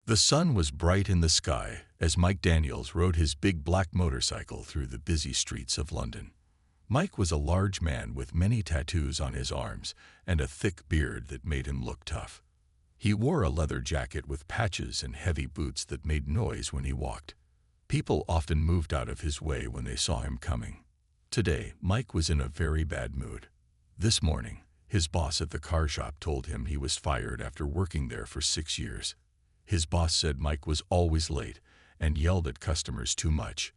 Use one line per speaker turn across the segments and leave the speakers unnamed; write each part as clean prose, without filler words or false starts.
The sun was bright in the sky as Mike Daniels rode his big black motorcycle through the busy streets of London. Mike was a large man with many tattoos on his arms and a thick beard that made him look tough. He wore a leather jacket with patches and heavy boots that made noise when he walked. People often moved out of his way when they saw him coming. Today, Mike was in a very bad mood. This morning, his boss at the car shop told him he was fired after working there for 6 years. His boss said Mike was always late and yelled at customers too much.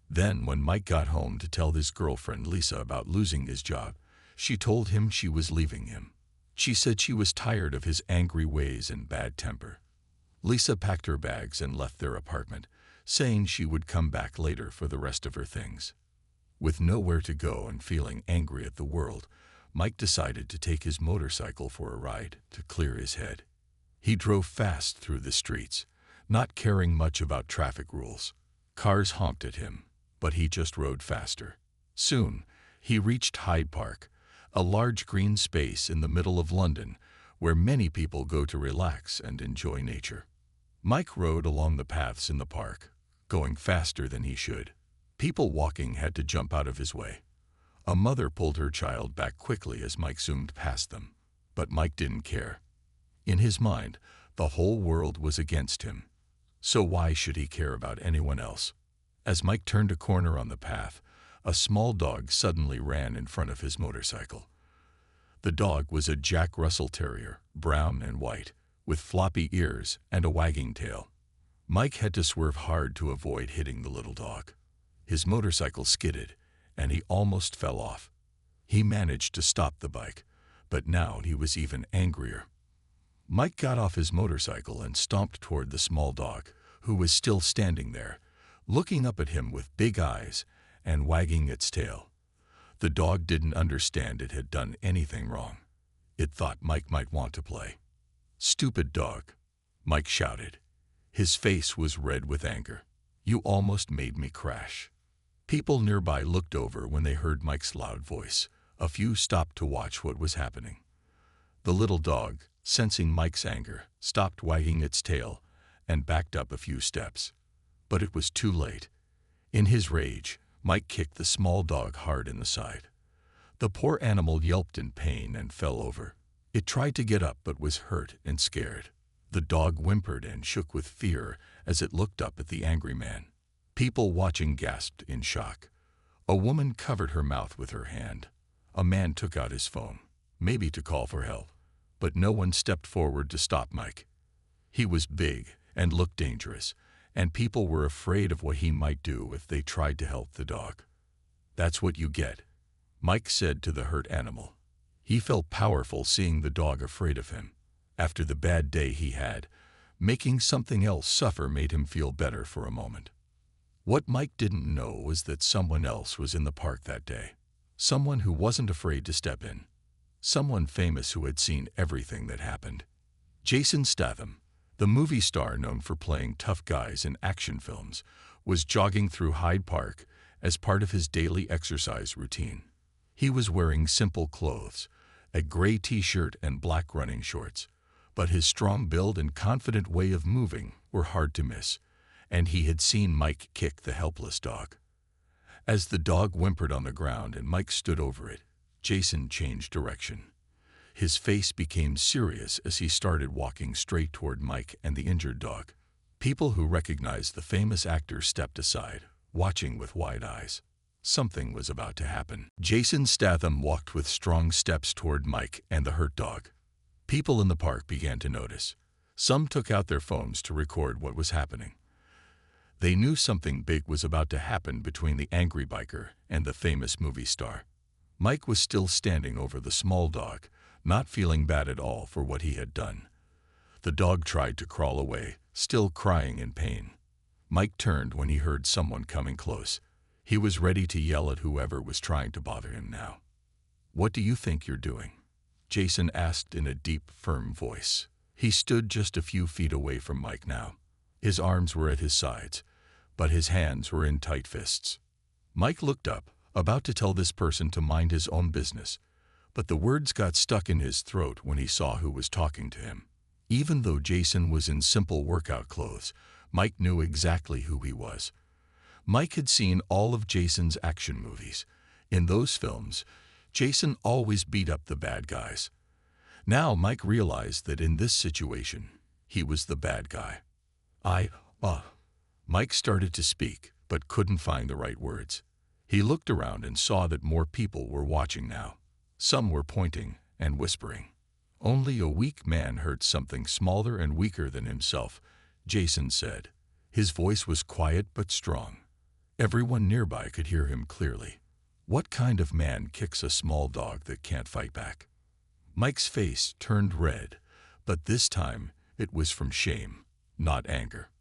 Then, when Mike got home to tell his girlfriend Lisa about losing his job, she told him she was leaving him. She said she was tired of his angry ways and bad temper. Lisa packed her bags and left their apartment, saying she would come back later for the rest of her things. With nowhere to go and feeling angry at the world, Mike decided to take his motorcycle for a ride to clear his head. He drove fast through the streets, not caring much about traffic rules. Cars honked at him, but he just rode faster. Soon, he reached Hyde Park, a large green space in the middle of London where many people go to relax and enjoy nature. Mike rode along the paths in the park, going faster than he should. People walking had to jump out of his way. A mother pulled her child back quickly as Mike zoomed past them, but Mike didn't care. In his mind, the whole world was against him. So why should he care about anyone else? As Mike turned a corner on the path, a small dog suddenly ran in front of his motorcycle. The dog was a Jack Russell Terrier, brown and white, with floppy ears and a wagging tail. Mike had to swerve hard to avoid hitting the little dog. His motorcycle skidded, and he almost fell off. He managed to stop the bike, but now he was even angrier. Mike got off his motorcycle and stomped toward the small dog, who was still standing there, looking up at him with big eyes and wagging its tail. The dog didn't understand it had done anything wrong. It thought Mike might want to play. "Stupid dog," Mike shouted. His face was red with anger. "You almost made me crash." People nearby looked over when they heard Mike's loud voice. A few stopped to watch what was happening. The little dog, sensing Mike's anger, stopped wagging its tail and backed up a few steps. But it was too late. In his rage, Mike kicked the small dog hard in the side. The poor animal yelped in pain and fell over. It tried to get up but was hurt and scared. The dog whimpered and shook with fear as it looked up at the angry man. People watching gasped in shock. A woman covered her mouth with her hand. A man took out his phone, maybe to call for help, but no one stepped forward to stop Mike. He was big and looked dangerous, and people were afraid of what he might do if they tried to help the dog. "That's what you get," Mike said to the hurt animal. He felt powerful seeing the dog afraid of him. After the bad day he had, making something else suffer made him feel better for a moment. What Mike didn't know was that someone else was in the park that day. Someone who wasn't afraid to step in. Someone famous who had seen everything that happened. Jason Statham, the movie star known for playing tough guys in action films, was jogging through Hyde Park as part of his daily exercise routine. He was wearing simple clothes, a gray t-shirt and black running shorts, but his strong build and confident way of moving were hard to miss, and he had seen Mike kick the helpless dog. As the dog whimpered on the ground and Mike stood over it, Jason changed direction. His face became serious as he started walking straight toward Mike and the injured dog. People who recognized the famous actor stepped aside, watching with wide eyes. Something was about to happen. Jason Statham walked with strong steps toward Mike and the hurt dog. People in the park began to notice. Some took out their phones to record what was happening. They knew something big was about to happen between the angry biker and the famous movie star. Mike was still standing over the small dog, not feeling bad at all for what he had done. The dog tried to crawl away, still crying in pain. Mike turned when he heard someone coming close. He was ready to yell at whoever was trying to bother him now. "What do you think you're doing?" Jason asked in a deep, firm voice. He stood just a few feet away from Mike now. His arms were at his sides, but his hands were in tight fists. Mike looked up, about to tell this person to mind his own business, but the words got stuck in his throat when he saw who was talking to him. Even though Jason was in simple workout clothes, Mike knew exactly who he was. Mike had seen all of Jason's action movies. In those films, Jason always beat up the bad guys. Now Mike realized that in this situation, he was the bad guy. Mike started to speak, but couldn't find the right words. He looked around and saw that more people were watching now. Some were pointing and whispering. Only a weak man heard something smaller and weaker than himself, Jason said. His voice was quiet but strong. Everyone nearby could hear him clearly. What kind of man kicks a small dog that can't fight back? Mike's face turned red, but this time it was from shame, not anger.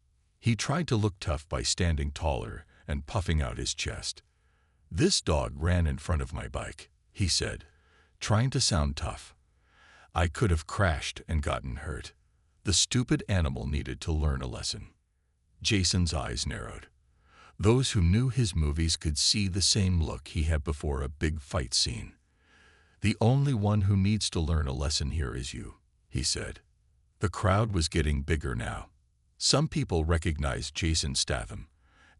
He tried to look tough by standing taller and puffing out his chest. "This dog ran in front of my bike," he said, trying to sound tough. "I could have crashed and gotten hurt. The stupid animal needed to learn a lesson." Jason's eyes narrowed. Those who knew his movies could see the same look he had before a big fight scene. "The only one who needs to learn a lesson here is you," he said. The crowd was getting bigger now. Some people recognized Jason Statham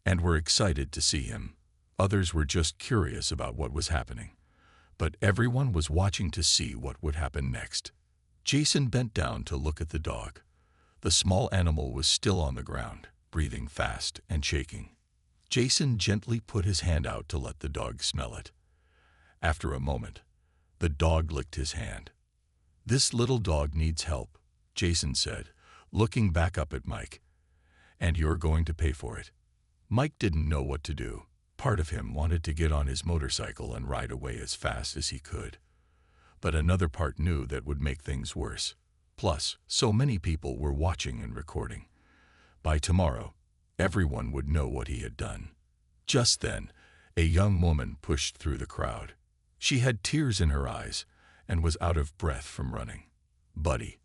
and were excited to see him. Others were just curious about what was happening. But everyone was watching to see what would happen next. Jason bent down to look at the dog. The small animal was still on the ground, breathing fast and shaking. Jason gently put his hand out to let the dog smell it. After a moment, the dog licked his hand. "This little dog needs help," Jason said, looking back up at Mike. "And you're going to pay for it." Mike didn't know what to do. Part of him wanted to get on his motorcycle and ride away as fast as he could. But another part knew that would make things worse. Plus, so many people were watching and recording. By tomorrow, everyone would know what he had done. Just then, a young woman pushed through the crowd. She had tears in her eyes and was out of breath from running. "Buddy,"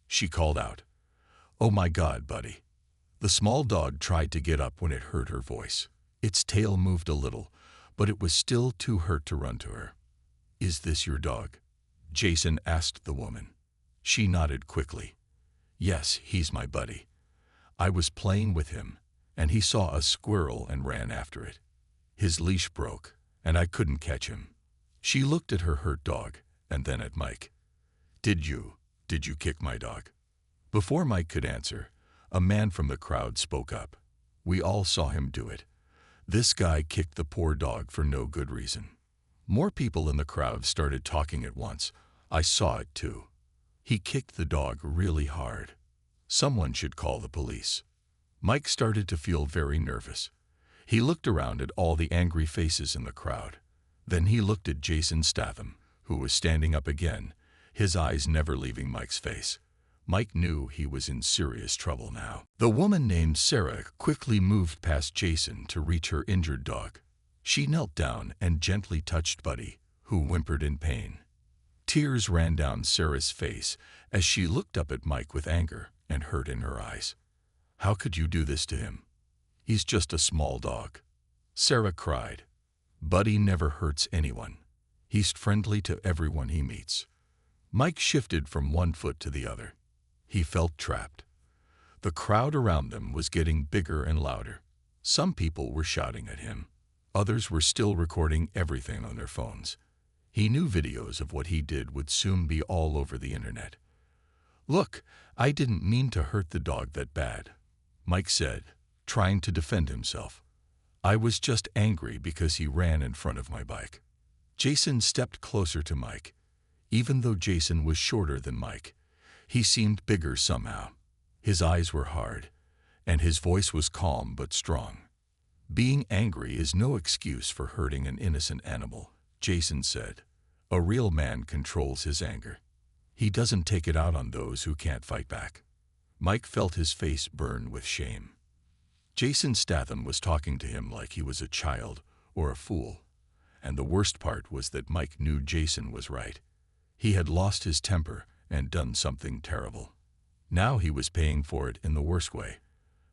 she called out. "Oh my God, Buddy." The small dog tried to get up when it heard her voice. Its tail moved a little, but it was still too hurt to run to her. "Is this your dog?" Jason asked the woman. She nodded quickly. "Yes, he's my buddy. I was playing with him, and he saw a squirrel and ran after it. His leash broke, and I couldn't catch him." She looked at her hurt dog, and then at Mike. Did you kick my dog?" Before Mike could answer, a man from the crowd spoke up. "We all saw him do it. This guy kicked the poor dog for no good reason." More people in the crowd started talking at once. "I saw it too. He kicked the dog really hard. Someone should call the police." Mike started to feel very nervous. He looked around at all the angry faces in the crowd. Then he looked at Jason Statham, who was standing up again, his eyes never leaving Mike's face. Mike knew he was in serious trouble now. The woman named Sarah quickly moved past Jason to reach her injured dog. She knelt down and gently touched Buddy, who whimpered in pain. Tears ran down Sarah's face as she looked up at Mike with anger and hurt in her eyes. "How could you do this to him? He's just a small dog." Sarah cried. "Buddy never hurts anyone. He's friendly to everyone he meets." Mike shifted from one foot to the other. He felt trapped. The crowd around them was getting bigger and louder. Some people were shouting at him. Others were still recording everything on their phones. He knew videos of what he did would soon be all over the internet. "Look, I didn't mean to hurt the dog that bad," Mike said, trying to defend himself. "I was just angry because he ran in front of my bike." Jason stepped closer to Mike. Even though Jason was shorter than Mike, he seemed bigger somehow. His eyes were hard, and his voice was calm but strong. "Being angry is no excuse for hurting an innocent animal," Jason said. "A real man controls his anger. He doesn't take it out on those who can't fight back." Mike felt his face burn with shame. Jason Statham was talking to him like he was a child or a fool. And the worst part was that Mike knew Jason was right. He had lost his temper and done something terrible. Now he was paying for it in the worst way,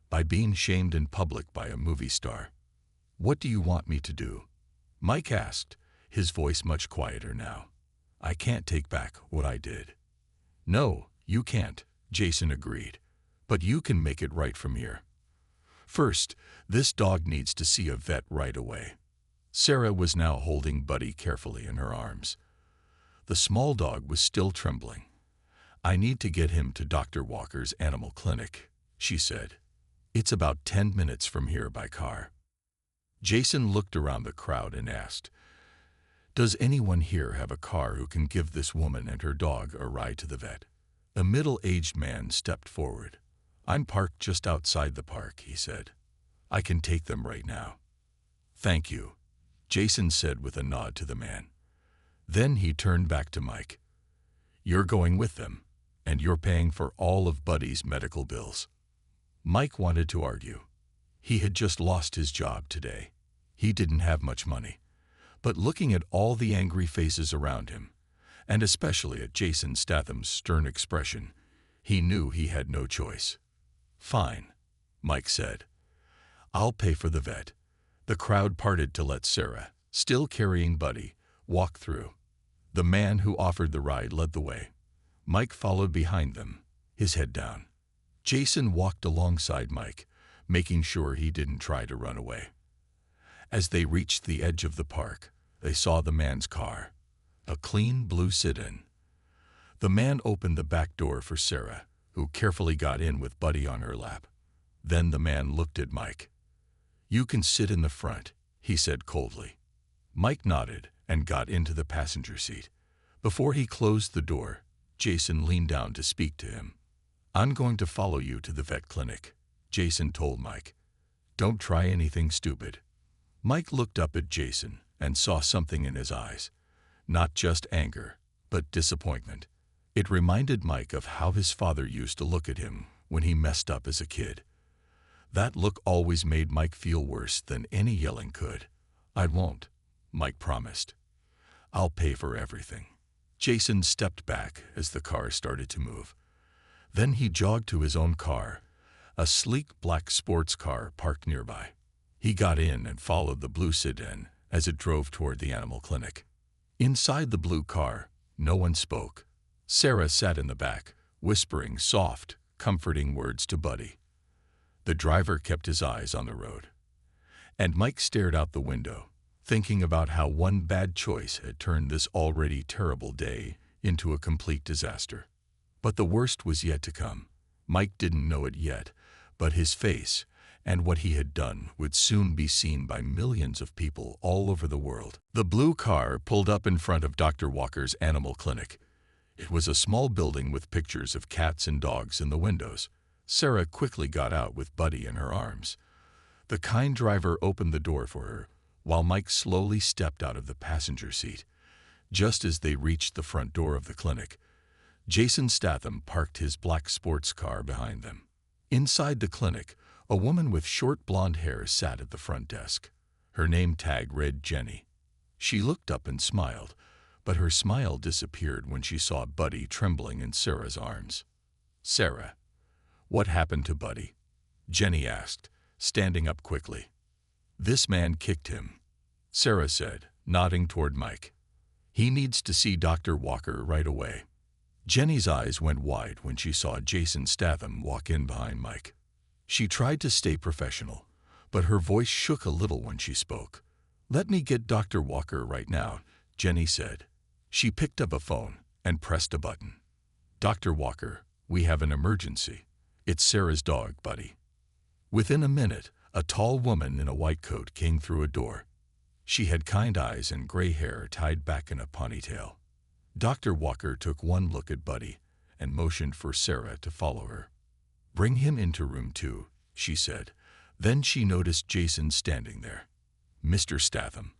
by being shamed in public by a movie star. "What do you want me to do?" Mike asked, his voice much quieter now. "I can't take back what I did." "No, you can't," Jason agreed. "But you can make it right from here. First, this dog needs to see a vet right away." Sarah was now holding Buddy carefully in her arms. The small dog was still trembling. "I need to get him to Dr. Walker's animal clinic," she said. "It's about 10 minutes from here by car." Jason looked around the crowd and asked, "Does anyone here have a car who can give this woman and her dog a ride to the vet?" A middle-aged man stepped forward. "I'm parked just outside the park," he said. "I can take them right now." "Thank you," Jason said with a nod to the man. Then he turned back to Mike. "You're going with them, and you're paying for all of Buddy's medical bills." Mike wanted to argue. He had just lost his job today. He didn't have much money. But looking at all the angry faces around him, and especially at Jason Statham's stern expression, he knew he had no choice. "Fine," Mike said. "I'll pay for the vet." The crowd parted to let Sarah, still carrying Buddy, walk through. The man who offered the ride led the way. Mike followed behind them, his head down. Jason walked alongside Mike, making sure he didn't try to run away. As they reached the edge of the park, they saw the man's car, a clean blue sit-in. The man opened the back door for Sarah, who carefully got in with Buddy on her lap. Then the man looked at Mike. "You can sit in the front," he said coldly. Mike nodded and got into the passenger seat. Before he closed the door, Jason leaned down to speak to him. "I'm going to follow you to the vet clinic," Jason told Mike. "Don't try anything stupid." Mike looked up at Jason and saw something in his eyes. Not just anger, but disappointment. It reminded Mike of how his father used to look at him when he messed up as a kid. That look always made Mike feel worse than any yelling could. "I won't," Mike promised. "I'll pay for everything." Jason stepped back as the car started to move. Then he jogged to his own car, a sleek black sports car parked nearby. He got in and followed the blue sedan as it drove toward the animal clinic. Inside the blue car, no one spoke. Sarah sat in the back, whispering soft, comforting words to Buddy. The driver kept his eyes on the road. And Mike stared out the window, thinking about how one bad choice had turned this already terrible day into a complete disaster. But the worst was yet to come. Mike didn't know it yet, but his face and what he had done would soon be seen by millions of people all over the world. The blue car pulled up in front of Dr. Walker's animal clinic. It was a small building with pictures of cats and dogs in the windows. Sarah quickly got out with Buddy in her arms. The kind driver opened the door for her, while Mike slowly stepped out of the passenger seat. Just as they reached the front door of the clinic, Jason Statham parked his black sports car behind them. Inside the clinic, a woman with short blonde hair sat at the front desk. Her name tag read Jenny. She looked up and smiled, but her smile disappeared when she saw Buddy trembling in Sarah's arms. "Sarah, what happened to Buddy?" Jenny asked, standing up quickly. "This man kicked him," Sarah said, nodding toward Mike. "He needs to see Dr. Walker right away." Jenny's eyes went wide when she saw Jason Statham walk in behind Mike. She tried to stay professional, but her voice shook a little when she spoke. "Let me get Dr. Walker right now," Jenny said. She picked up a phone and pressed a button. "Dr. Walker, we have an emergency. It's Sarah's dog, Buddy." Within a minute, a tall woman in a white coat came through a door. She had kind eyes and gray hair tied back in a ponytail. Dr. Walker took one look at Buddy and motioned for Sarah to follow her. "Bring him into room 2, she said. Then she noticed Jason standing there. "Mr. Statham,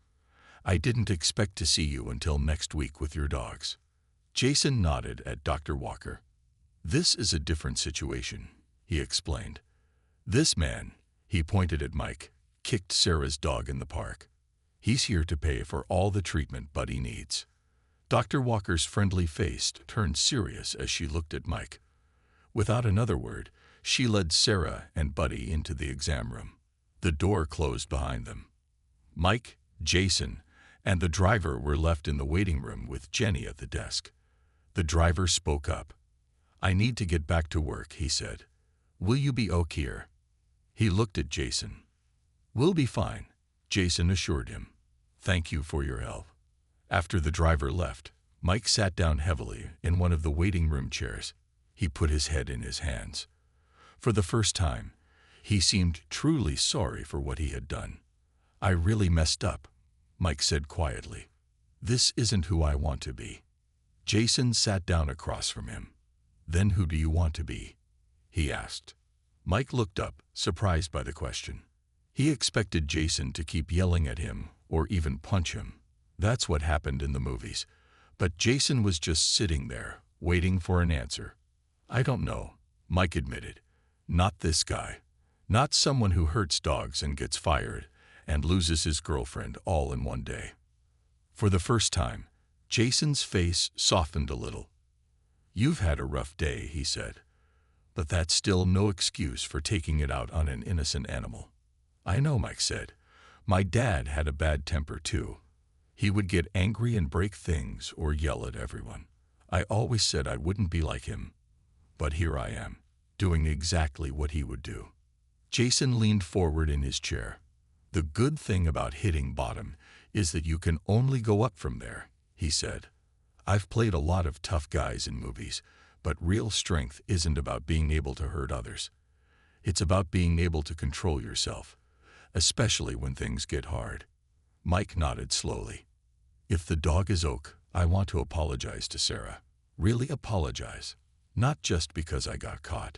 I didn't expect to see you until next week with your dogs." Jason nodded at Dr. Walker. "This is a different situation," he explained. "This man," he pointed at Mike, "kicked Sarah's dog in the park. He's here to pay for all the treatment Buddy needs." Dr. Walker's friendly face turned serious as she looked at Mike. Without another word, she led Sarah and Buddy into the exam room. The door closed behind them. Mike, Jason, and the driver were left in the waiting room with Jenny at the desk. The driver spoke up. I need to get back to work, he said. Will you be okay? He looked at Jason. We'll be fine, Jason assured him. Thank you for your help. After the driver left, Mike sat down heavily in one of the waiting room chairs. He put his head in his hands. For the first time, he seemed truly sorry for what he had done. I really messed up, Mike said quietly. This isn't who I want to be. Jason sat down across from him. Then who do you want to be? He asked. Mike looked up, surprised by the question. He expected Jason to keep yelling at him or even punch him. That's what happened in the movies. But Jason was just sitting there, waiting for an answer. I don't know, Mike admitted. Not this guy. Not someone who hurts dogs and gets fired and loses his girlfriend all in one day. For the first time, Jason's face softened a little. You've had a rough day, he said. But that's still no excuse for taking it out on an innocent animal. I know, Mike said. My dad had a bad temper too. He would get angry and break things or yell at everyone. I always said I wouldn't be like him. But here I am, doing exactly what he would do. Jason leaned forward in his chair. The good thing about hitting bottom is that you can only go up from there, he said. I've played a lot of tough guys in movies, but real strength isn't about being able to hurt others. It's about being able to control yourself, especially when things get hard. Mike nodded slowly. If the dog is oak, I want to apologize to Sarah. Really apologize. Not just because I got caught.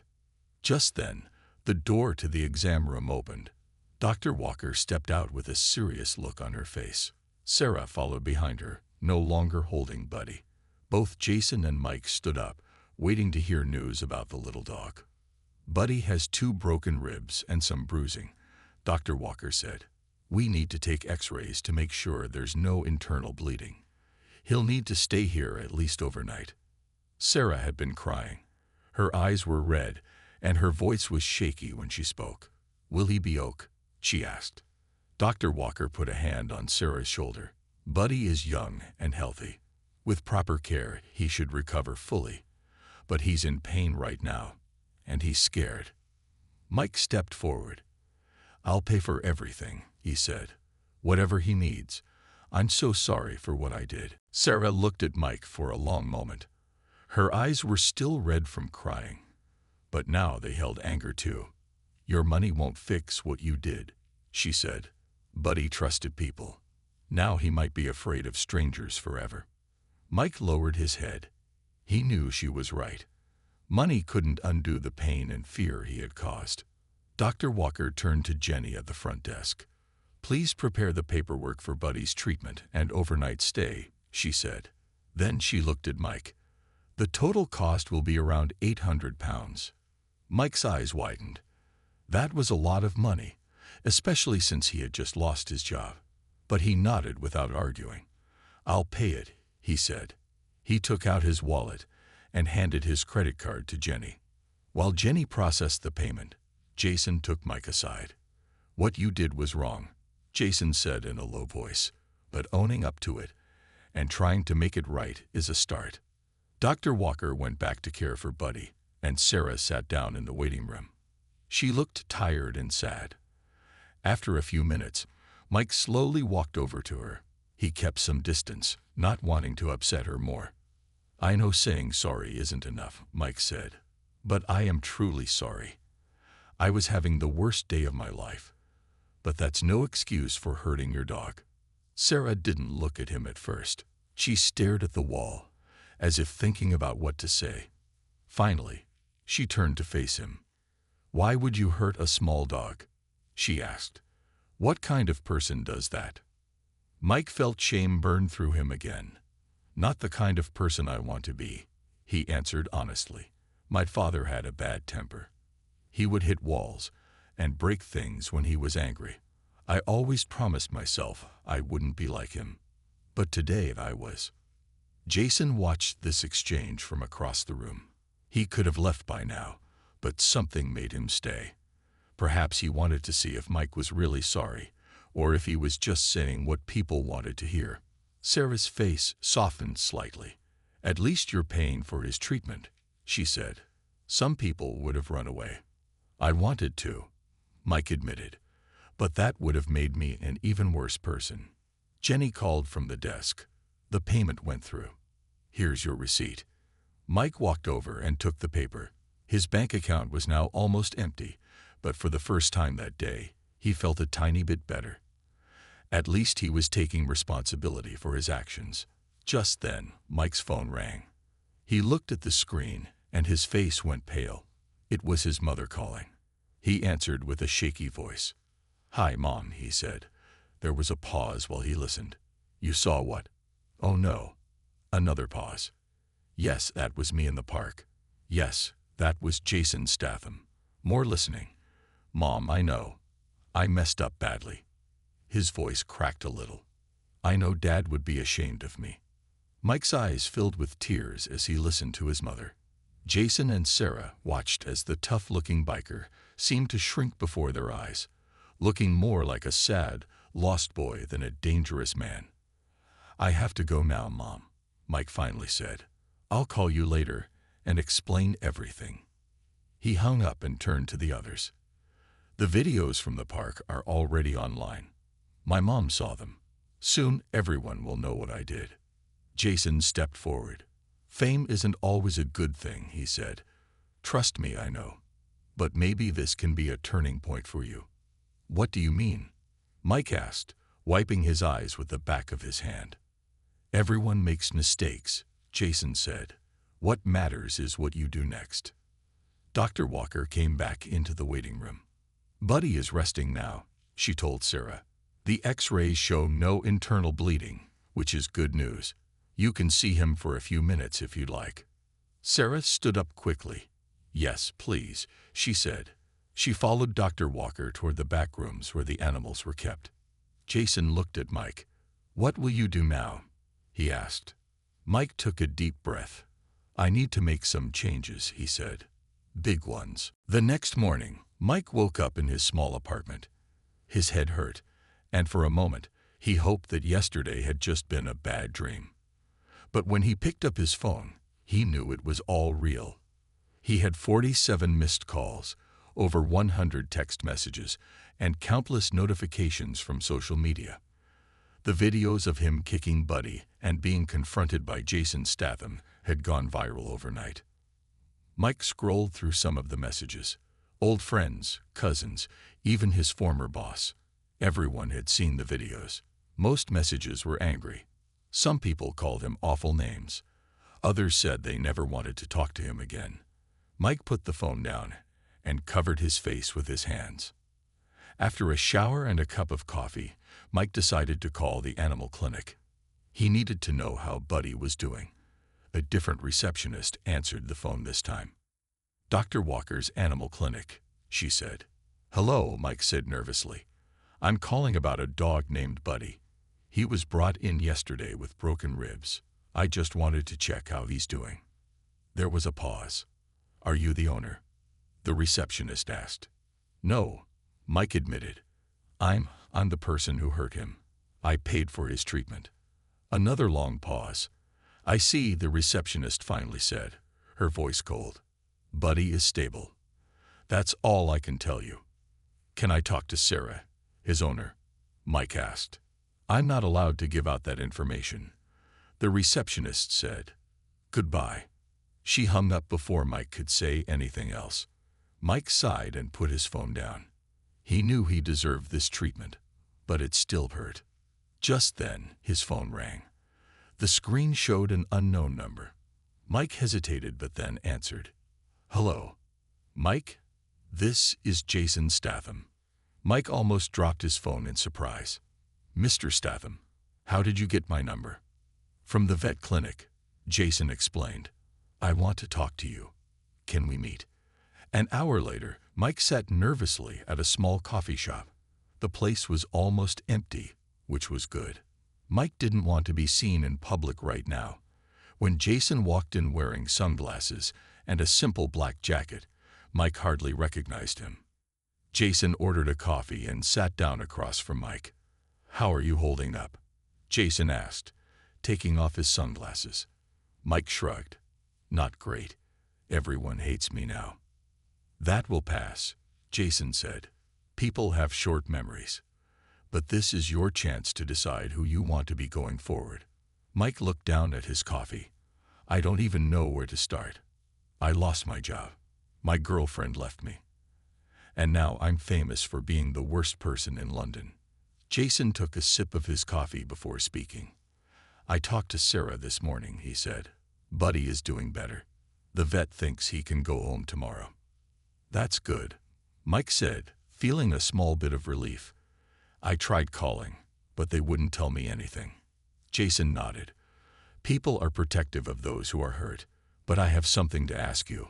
Just then, the door to the exam room opened. Dr. Walker stepped out with a serious look on her face. Sarah followed behind her, no longer holding Buddy. Both Jason and Mike stood up, waiting to hear news about the little dog. Buddy has 2 broken ribs and some bruising, Dr. Walker said. We need to take x-rays to make sure there's no internal bleeding. He'll need to stay here at least overnight. Sarah had been crying. Her eyes were red, and her voice was shaky when she spoke. Will he be okay? She asked. Dr. Walker put a hand on Sarah's shoulder. Buddy is young and healthy. With proper care, he should recover fully. But he's in pain right now, and he's scared. Mike stepped forward. I'll pay for everything, he said. Whatever he needs. I'm so sorry for what I did. Sarah looked at Mike for a long moment. Her eyes were still red from crying, but now they held anger too. Your money won't fix what you did, she said. Buddy trusted people. Now he might be afraid of strangers forever. Mike lowered his head. He knew she was right. Money couldn't undo the pain and fear he had caused. Dr. Walker turned to Jenny at the front desk. Please prepare the paperwork for Buddy's treatment and overnight stay, she said. Then she looked at Mike. The total cost will be around £800. Mike's eyes widened. That was a lot of money, especially since he had just lost his job. But he nodded without arguing. I'll pay it, he said. He took out his wallet and handed his credit card to Jenny. While Jenny processed the payment, Jason took Mike aside. What you did was wrong, Jason said in a low voice, but owning up to it and trying to make it right is a start. Dr. Walker went back to care for Buddy, and Sarah sat down in the waiting room. She looked tired and sad. After a few minutes, Mike slowly walked over to her. He kept some distance, not wanting to upset her more. I know saying sorry isn't enough, Mike said, but I am truly sorry. I was having the worst day of my life, but that's no excuse for hurting your dog. Sarah didn't look at him at first. She stared at the wall, as if thinking about what to say. Finally, she turned to face him. Why would you hurt a small dog? She asked. What kind of person does that? Mike felt shame burn through him again. Not the kind of person I want to be, he answered honestly. My father had a bad temper. He would hit walls and break things when he was angry. I always promised myself I wouldn't be like him. But today I was. Jason watched this exchange from across the room. He could have left by now, but something made him stay. Perhaps he wanted to see if Mike was really sorry, or if he was just saying what people wanted to hear. Sarah's face softened slightly. At least you're paying for his treatment, she said. Some people would have run away. I wanted to, Mike admitted, but that would have made me an even worse person. Jenny called from the desk. The payment went through. Here's your receipt. Mike walked over and took the paper. His bank account was now almost empty, but for the first time that day, he felt a tiny bit better. At least he was taking responsibility for his actions. Just then, Mike's phone rang. He looked at the screen, and his face went pale. It was his mother calling. He answered with a shaky voice. "Hi, Mom," he said. There was a pause while he listened. "You saw what?" "Oh, no." Another pause. "Yes, that was me in the park." "Yes, that was Jason Statham." More listening. "Mom, I know. I messed up badly." His voice cracked a little. "I know Dad would be ashamed of me." Mike's eyes filled with tears as he listened to his mother. Jason and Sarah watched as the tough-looking biker seemed to shrink before their eyes, looking more like a sad, lost boy than a dangerous man. "I have to go now, Mom," Mike finally said. "I'll call you later and explain everything." He hung up and turned to the others. "The videos from the park are already online. My mom saw them. Soon everyone will know what I did." Jason stepped forward. "Fame isn't always a good thing," he said. "Trust me, I know. But maybe this can be a turning point for you." "What do you mean?" Mike asked, wiping his eyes with the back of his hand. "Everyone makes mistakes," Jason said. "What matters is what you do next." Dr. Walker came back into the waiting room. "Buddy is resting now," she told Sarah. "The X-rays show no internal bleeding, which is good news. You can see him for a few minutes if you'd like." Sarah stood up quickly. "Yes, please," she said. She followed Dr. Walker toward the back rooms where the animals were kept. Jason looked at Mike. "What will you do now?" he asked. Mike took a deep breath. "I need to make some changes," he said. "Big ones." The next morning, Mike woke up in his small apartment. His head hurt, and for a moment, he hoped that yesterday had just been a bad dream. But when he picked up his phone, he knew it was all real. He had 47 missed calls, over 100 text messages, and countless notifications from social media. The videos of him kicking Buddy and being confronted by Jason Statham had gone viral overnight. Mike scrolled through some of the messages. Old friends, cousins, even his former boss. Everyone had seen the videos. Most messages were angry. Some people called him awful names. Others said they never wanted to talk to him again. Mike put the phone down and covered his face with his hands. After a shower and a cup of coffee, Mike decided to call the animal clinic. He needed to know how Buddy was doing. A different receptionist answered the phone this time. "Dr. Walker's Animal Clinic," she said. "Hello," Mike said nervously. "I'm calling about a dog named Buddy. He was brought in yesterday with broken ribs. I just wanted to check how he's doing." There was a pause. "Are you the owner?" the receptionist asked. "No," Mike admitted. I'm the person who hurt him. I paid for his treatment." Another long pause. "I see," the receptionist finally said, her voice cold. "Buddy is stable. That's all I can tell you." "Can I talk to Sarah, his owner?" Mike asked. "I'm not allowed to give out that information," the receptionist said. "Goodbye." She hung up before Mike could say anything else. Mike sighed and put his phone down. He knew he deserved this treatment, but it still hurt. Just then, his phone rang. The screen showed an unknown number. Mike hesitated but then answered. "Hello, Mike? This is Jason Statham." Mike almost dropped his phone in surprise. "Mr. Statham, how did you get my number?" "From the vet clinic," Jason explained. "I want to talk to you. Can we meet?" An hour later, Mike sat nervously at a small coffee shop. The place was almost empty, which was good. Mike didn't want to be seen in public right now. When Jason walked in wearing sunglasses and a simple black jacket, Mike hardly recognized him. Jason ordered a coffee and sat down across from Mike. "How are you holding up?" Jason asked, taking off his sunglasses. Mike shrugged. "Not great. Everyone hates me now. That will pass, Jason said. People have short memories. But this is your chance to decide who you want to be going forward. Mike looked down at his coffee. I don't even know where to start. I lost my job. My girlfriend left me. And now I'm famous for being the worst person in London. Jason took a sip of his coffee before speaking. I talked to Sarah this morning, he said. Buddy is doing better. The vet thinks he can go home tomorrow. That's good, Mike said, feeling a small bit of relief. I tried calling, but they wouldn't tell me anything. Jason nodded. People are protective of those who are hurt, but I have something to ask you.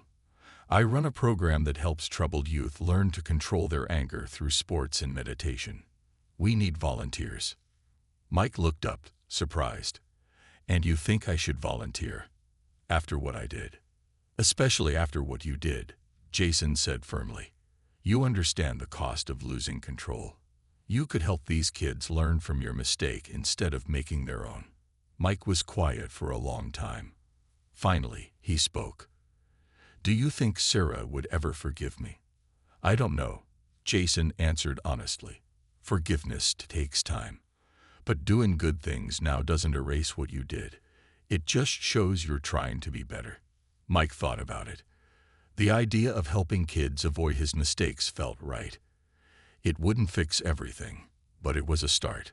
I run a program that helps troubled youth learn to control their anger through sports and meditation. We need volunteers. Mike looked up, surprised. And you think I should volunteer? After what I did? Especially after what you did, Jason said firmly. You understand the cost of losing control. You could help these kids learn from your mistake instead of making their own. Mike was quiet for a long time. Finally, he spoke. Do you think Sarah would ever forgive me? I don't know, Jason answered honestly. Forgiveness takes time. But doing good things now doesn't erase what you did. It just shows you're trying to be better. Mike thought about it. The idea of helping kids avoid his mistakes felt right. It wouldn't fix everything, but it was a start.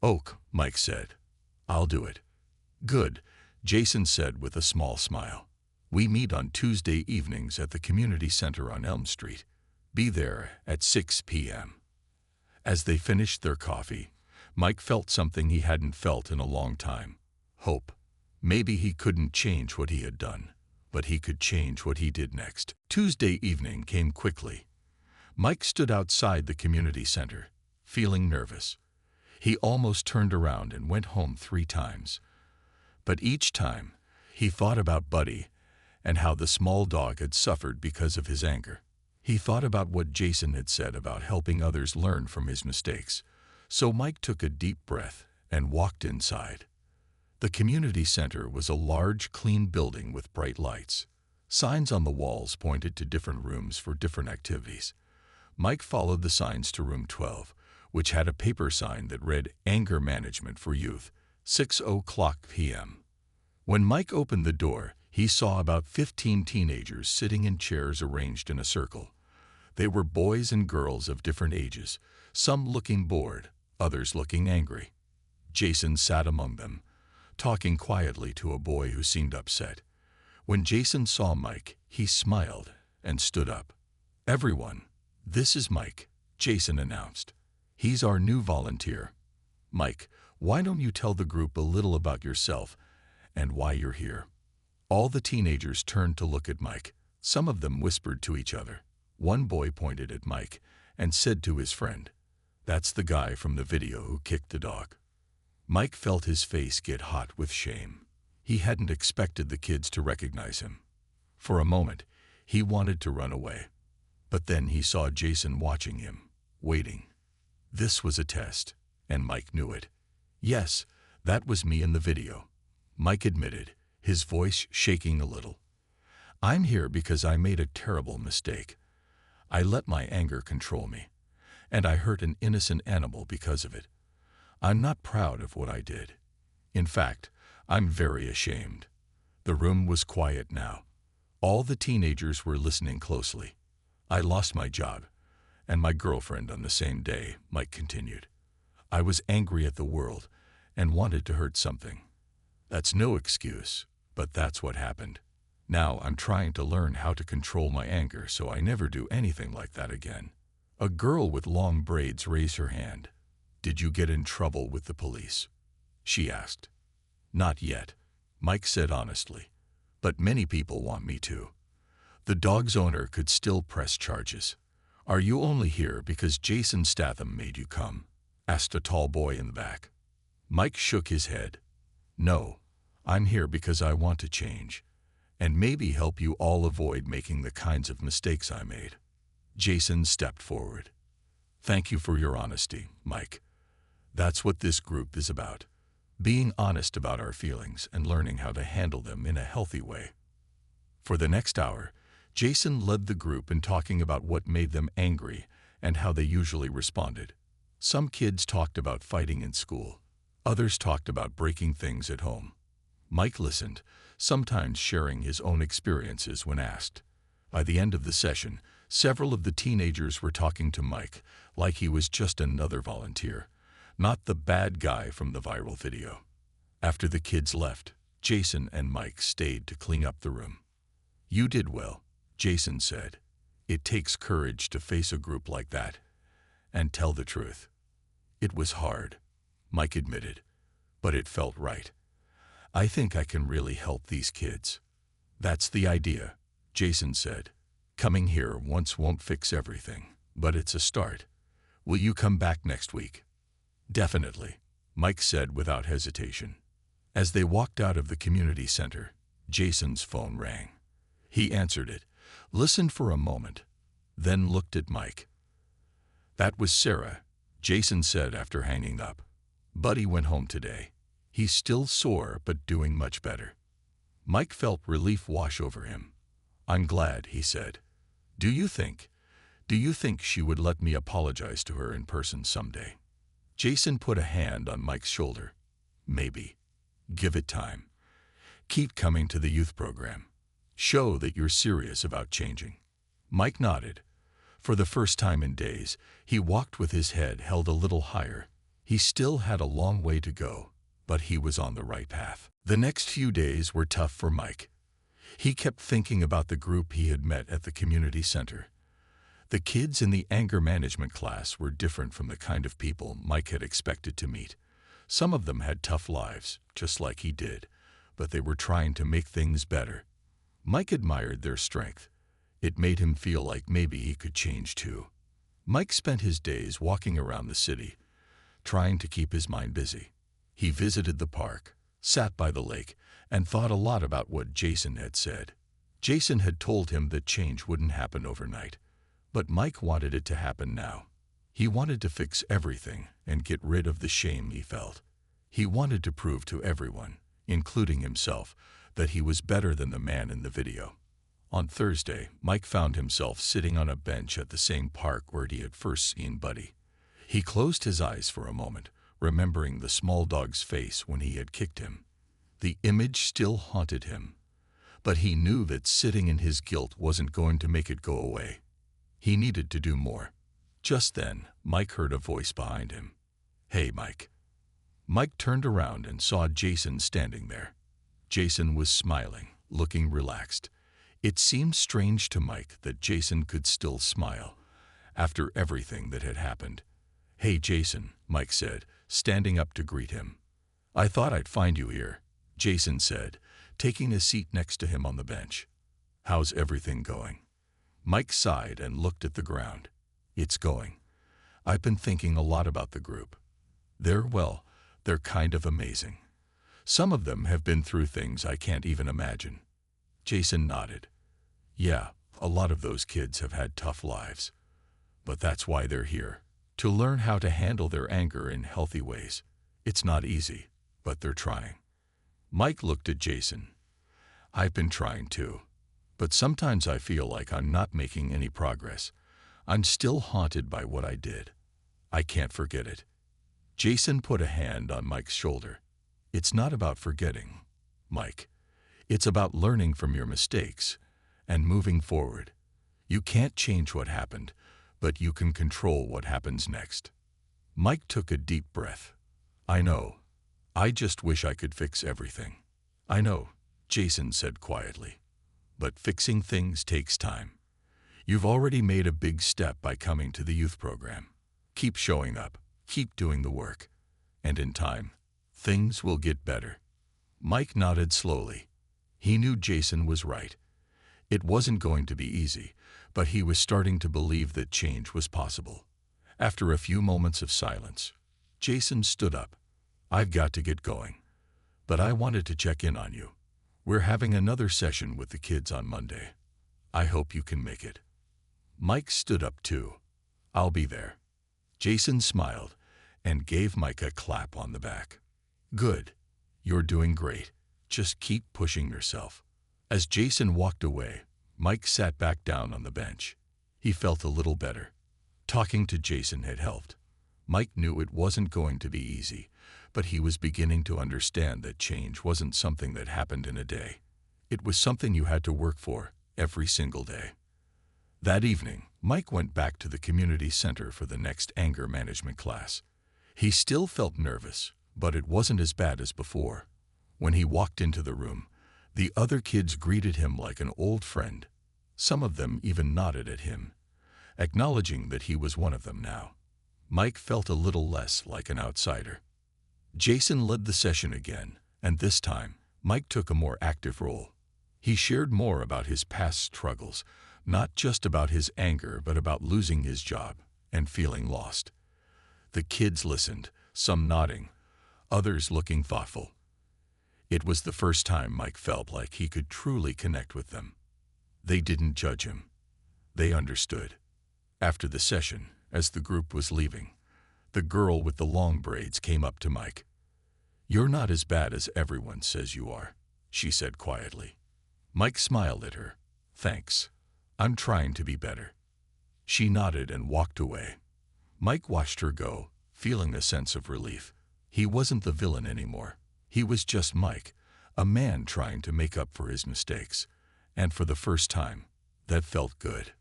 Oak, Mike said. I'll do it. Good, Jason said with a small smile. We meet on Tuesday evenings at the community center on Elm Street. Be there at 6 p.m. As they finished their coffee, Mike felt something he hadn't felt in a long time. Hope. Maybe he couldn't change what he had done, but he could change what he did next. Tuesday evening came quickly. Mike stood outside the community center, feeling nervous. He almost turned around and went home 3 times. But each time, he thought about Buddy and how the small dog had suffered because of his anger. He thought about what Jason had said about helping others learn from his mistakes. So Mike took a deep breath and walked inside. The community center was a large, clean building with bright lights. Signs on the walls pointed to different rooms for different activities. Mike followed the signs to room 12, which had a paper sign that read Anger Management for Youth, 6:00 p.m. When Mike opened the door, he saw about 15 teenagers sitting in chairs arranged in a circle. They were boys and girls of different ages, some looking bored, others looking angry. Jason sat among them, talking quietly to a boy who seemed upset. When Jason saw Mike, he smiled and stood up. Everyone, this is Mike, Jason announced. He's our new volunteer. Mike, why don't you tell the group a little about yourself and why you're here? All the teenagers turned to look at Mike. Some of them whispered to each other. One boy pointed at Mike and said to his friend, "That's the guy from the video who kicked the dog." Mike felt his face get hot with shame. He hadn't expected the kids to recognize him. For a moment, he wanted to run away. But then he saw Jason watching him, waiting. This was a test, and Mike knew it. Yes, that was me in the video, Mike admitted, his voice shaking a little. I'm here because I made a terrible mistake. I let my anger control me, and I hurt an innocent animal because of it. I'm not proud of what I did. In fact, I'm very ashamed. The room was quiet now. All the teenagers were listening closely. I lost my job and my girlfriend on the same day, Mike continued. I was angry at the world and wanted to hurt something. That's no excuse, but that's what happened. Now I'm trying to learn how to control my anger so I never do anything like that again. A girl with long braids raised her hand. Did you get in trouble with the police? She asked. Not yet, Mike said honestly, but many people want me to. The dog's owner could still press charges. Are you only here because Jason Statham made you come? Asked a tall boy in the back. Mike shook his head. No, I'm here because I want to change, and maybe help you all avoid making the kinds of mistakes I made. Jason stepped forward. Thank you for your honesty, Mike. That's what this group is about. Being honest about our feelings and learning how to handle them in a healthy way. For the next hour, Jason led the group in talking about what made them angry and how they usually responded. Some kids talked about fighting in school. Others talked about breaking things at home. Mike listened, sometimes sharing his own experiences when asked. By the end of the session, several of the teenagers were talking to Mike like he was just another volunteer, not the bad guy from the viral video. After the kids left, Jason and Mike stayed to clean up the room. "You did well," Jason said. "It takes courage to face a group like that and tell the truth." "It was hard," Mike admitted, "but it felt right. I think I can really help these kids." "That's the idea," Jason said. "Coming here once won't fix everything, but it's a start. Will you come back next week?" "Definitely," Mike said without hesitation. As they walked out of the community center, Jason's phone rang. He answered it, listened for a moment, then looked at Mike. "That was Sarah," Jason said after hanging up. "Buddy went home today. He's still sore but doing much better." Mike felt relief wash over him. "I'm glad," he said. Do you think she would let me apologize to her in person someday?" Jason put a hand on Mike's shoulder. "Maybe. Give it time. Keep coming to the youth program. Show that you're serious about changing." Mike nodded. For the first time in days, he walked with his head held a little higher. He still had a long way to go, but he was on the right path. The next few days were tough for Mike. He kept thinking about the group he had met at the community center. The kids in the anger management class were different from the kind of people Mike had expected to meet. Some of them had tough lives, just like he did, but they were trying to make things better. Mike admired their strength. It made him feel like maybe he could change too. Mike spent his days walking around the city, trying to keep his mind busy. He visited the park, sat by the lake, and thought a lot about what Jason had said. Jason had told him that change wouldn't happen overnight, but Mike wanted it to happen now. He wanted to fix everything and get rid of the shame he felt. He wanted to prove to everyone, including himself, that he was better than the man in the video. On Thursday, Mike found himself sitting on a bench at the same park where he had first seen Buddy. He closed his eyes for a moment, remembering the small dog's face when he had kicked him. The image still haunted him, but he knew that sitting in his guilt wasn't going to make it go away. He needed to do more. Just then, Mike heard a voice behind him. "Hey, Mike." Mike turned around and saw Jason standing there. Jason was smiling, looking relaxed. It seemed strange to Mike that Jason could still smile after everything that had happened. "Hey, Jason," Mike said, standing up to greet him. "I thought I'd find you here," Jason said, taking a seat next to him on the bench. "How's everything going?" Mike sighed and looked at the ground. "It's going. I've been thinking a lot about the group. They're kind of amazing. Some of them have been through things I can't even imagine." Jason nodded. "Yeah, a lot of those kids have had tough lives. But that's why they're here, to learn how to handle their anger in healthy ways. It's not easy, but they're trying." Mike looked at Jason. "I've been trying too, but sometimes I feel like I'm not making any progress. I'm still haunted by what I did. I can't forget it." Jason put a hand on Mike's shoulder. "It's not about forgetting, Mike. It's about learning from your mistakes and moving forward. You can't change what happened, but you can control what happens next." Mike took a deep breath. "I know. I just wish I could fix everything." "I know," Jason said quietly. "But fixing things takes time. You've already made a big step by coming to the youth program. Keep showing up, keep doing the work, and in time, things will get better." Mike nodded slowly. He knew Jason was right. It wasn't going to be easy, but he was starting to believe that change was possible. After a few moments of silence, Jason stood up. "I've got to get going, but I wanted to check in on you. We're having another session with the kids on Monday. I hope you can make it." Mike stood up too. "I'll be there." Jason smiled and gave Mike a clap on the back. "Good. You're doing great. Just keep pushing yourself. As Jason walked away, Mike sat back down on the bench. He felt a little better. Talking to Jason had helped. Mike knew it wasn't going to be easy, but he was beginning to understand that change wasn't something that happened in a day. It was something you had to work for every single day. That evening, Mike went back to the community center for the next anger management class. He still felt nervous, but it wasn't as bad as before. When he walked into the room, the other kids greeted him like an old friend. Some of them even nodded at him, acknowledging that he was one of them now. Mike felt a little less like an outsider. Jason led the session again, and this time, Mike took a more active role. He shared more about his past struggles, not just about his anger, but about losing his job and feeling lost. The kids listened, some nodding, others looking thoughtful. It was the first time Mike felt like he could truly connect with them. They didn't judge him. They understood. After the session, as the group was leaving, the girl with the long braids came up to Mike. "You're not as bad as everyone says you are," she said quietly. Mike smiled at her. "Thanks. I'm trying to be better." She nodded and walked away. Mike watched her go, feeling a sense of relief. He wasn't the villain anymore. He was just Mike, a man trying to make up for his mistakes. And for the first time, that felt good.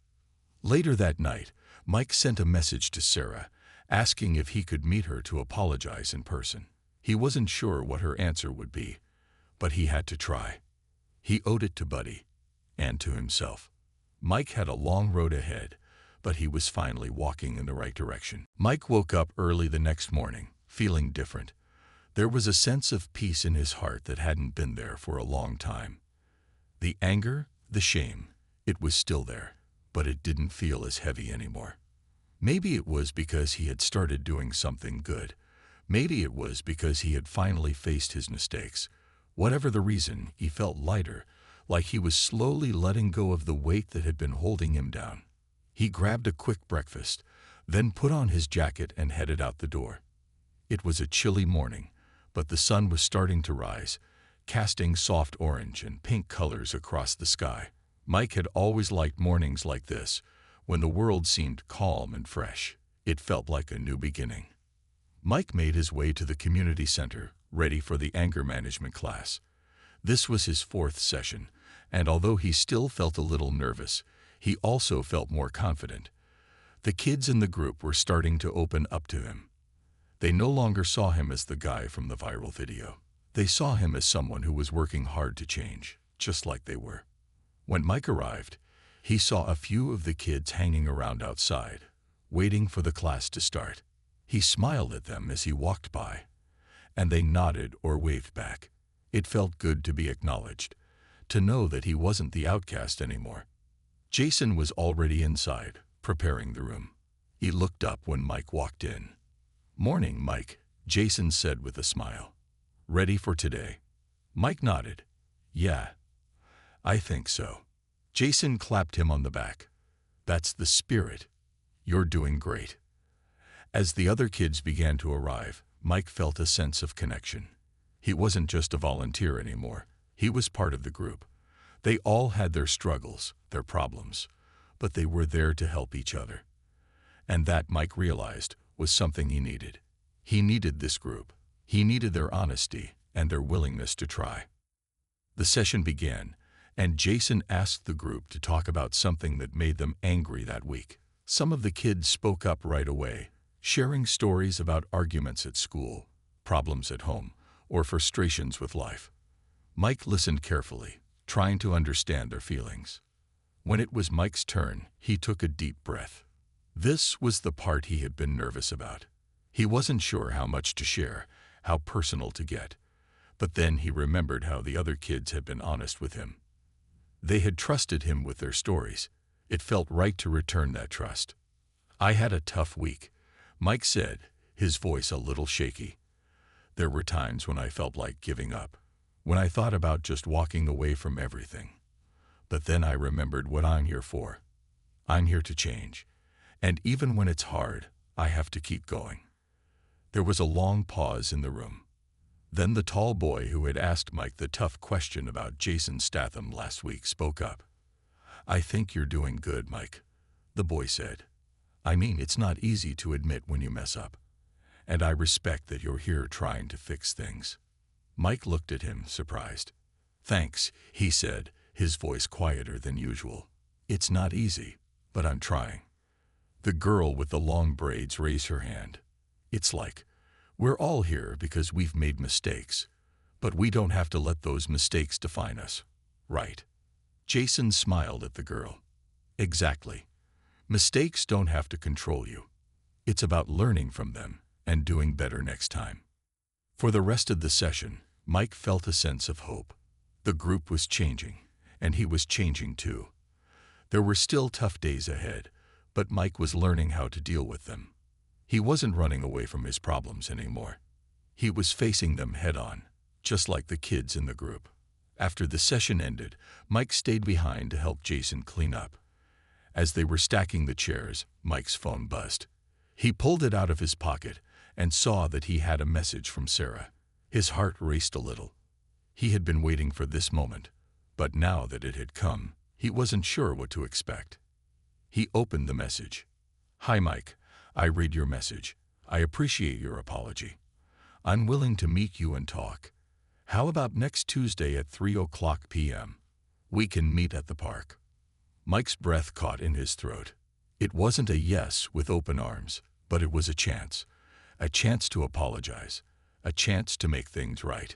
Later that night, Mike sent a message to Sarah, asking if he could meet her to apologize in person. He wasn't sure what her answer would be, but he had to try. He owed it to Buddy, and to himself. Mike had a long road ahead, but he was finally walking in the right direction. Mike woke up early the next morning, feeling different. There was a sense of peace in his heart that hadn't been there for a long time. The anger, the shame, it was still there, but it didn't feel as heavy anymore. Maybe it was because he had started doing something good. Maybe it was because he had finally faced his mistakes. Whatever the reason, he felt lighter, like he was slowly letting go of the weight that had been holding him down. He grabbed a quick breakfast, then put on his jacket and headed out the door. It was a chilly morning, but the sun was starting to rise, casting soft orange and pink colors across the sky. Mike had always liked mornings like this, when the world seemed calm and fresh. It felt like a new beginning. Mike made his way to the community center, ready for the anger management class. This was his fourth session, and although he still felt a little nervous, he also felt more confident. The kids in the group were starting to open up to him. They no longer saw him as the guy from the viral video. They saw him as someone who was working hard to change, just like they were. When Mike arrived, he saw a few of the kids hanging around outside, waiting for the class to start. He smiled at them as he walked by, and they nodded or waved back. It felt good to be acknowledged, to know that he wasn't the outcast anymore. Jason was already inside, preparing the room. He looked up when Mike walked in. "Morning, Mike," Jason said with a smile. "Ready for today?" Mike nodded. "Yeah, I think so." Jason clapped him on the back. "That's the spirit. You're doing great." As the other kids began to arrive, Mike felt a sense of connection. He wasn't just a volunteer anymore. He was part of the group. They all had their struggles, their problems, but they were there to help each other. And that, Mike realized, was something he needed. He needed this group. He needed their honesty and their willingness to try. The session began, and Jason asked the group to talk about something that made them angry that week. Some of the kids spoke up right away, sharing stories about arguments at school, problems at home, or frustrations with life. Mike listened carefully, trying to understand their feelings. When it was Mike's turn, he took a deep breath. This was the part he had been nervous about. He wasn't sure how much to share, how personal to get. But then he remembered how the other kids had been honest with him. They had trusted him with their stories. It felt right to return that trust. "I had a tough week," Mike said, his voice a little shaky. "There were times when I felt like giving up, when I thought about just walking away from everything. But then I remembered what I'm here for. I'm here to change. And even when it's hard, I have to keep going." There was a long pause in the room. Then the tall boy who had asked Mike the tough question about Jason Statham last week spoke up. "I think you're doing good, Mike," the boy said. "I mean, it's not easy to admit when you mess up. And I respect that you're here trying to fix things." Mike looked at him, surprised. "Thanks," he said, his voice quieter than usual. "It's not easy, but I'm trying." The girl with the long braids raised her hand. "It's like, we're all here because we've made mistakes, but we don't have to let those mistakes define us, right?" Jason smiled at the girl. "Exactly. Mistakes don't have to control you. It's about learning from them and doing better next time." For the rest of the session, Mike felt a sense of hope. The group was changing, and he was changing too. There were still tough days ahead, but Mike was learning how to deal with them. He wasn't running away from his problems anymore. He was facing them head-on, just like the kids in the group. After the session ended, Mike stayed behind to help Jason clean up. As they were stacking the chairs, Mike's phone buzzed. He pulled it out of his pocket and saw that he had a message from Sarah. His heart raced a little. He had been waiting for this moment, but now that it had come, he wasn't sure what to expect. He opened the message. "Hi Mike, I read your message. I appreciate your apology. I'm willing to meet you and talk. How about next Tuesday at 3:00 p.m.? We can meet at the park." Mike's breath caught in his throat. It wasn't a yes with open arms, but it was a chance to apologize, a chance to make things right.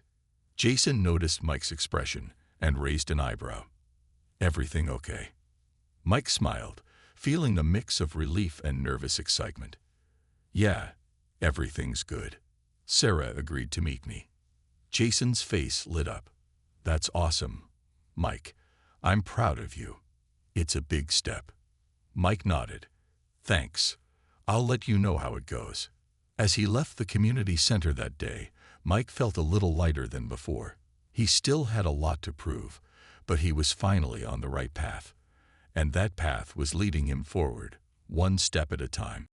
Jason noticed Mike's expression and raised an eyebrow. "Everything okay?" Mike smiled, feeling a mix of relief and nervous excitement. "Yeah, everything's good. Sarah agreed to meet me." Jason's face lit up. "That's awesome, Mike. I'm proud of you. It's a big step." Mike nodded. "Thanks. I'll let you know how it goes." As he left the community center that day, Mike felt a little lighter than before. He still had a lot to prove, but he was finally on the right path. And that path was leading him forward, one step at a time.